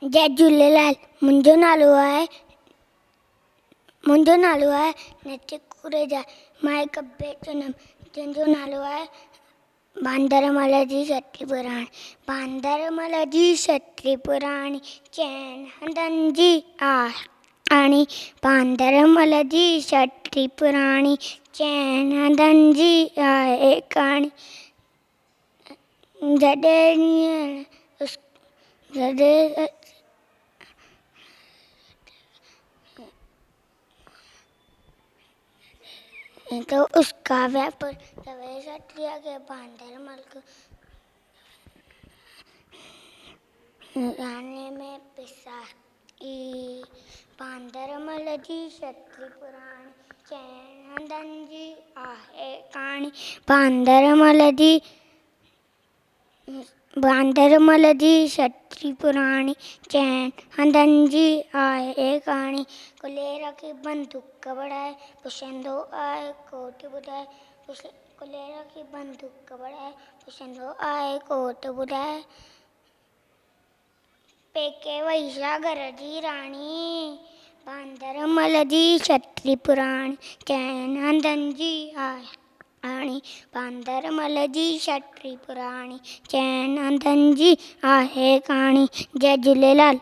जय झूलेलाल। मुंहिंजो नालो आहे नैतिक कुकरेजा। मां हिकु बेट चुनमि जंहिंजो नालो आहे बांदरमल जी छटी पुराणी। बांदरमल जी छटी पुराणी चैन हंधनि जी आणी। बांदरमल जी छटी पुराणी चैन हंधनि जी आहे कहाणी। तो उसका व्यापार तवे छटिया के बांदरमल को गाने में पिसाई। बांदरमल जी छटी पुराणी चैन हंधनि जी आहे कहाणी। बांदरमल जी छटी पुराणी चैन हंधनि जी आहे कहाणी। कुलेर की बंदूक बढ़ाए पुछंदो आहे कोट ॿुधाए। कुलेर की बंदूक बढ़ाए पुछंदो आहे कोट ॿुधाए। पेके वई छा घर जी राणी। बांदरमल जी छटी पुराणी चैन हंधनि जी आहे कहाणी। बांदरमल जी छटी पुराणी चैन हंधनि जी आहे कहाणी। जय झूलेलाल।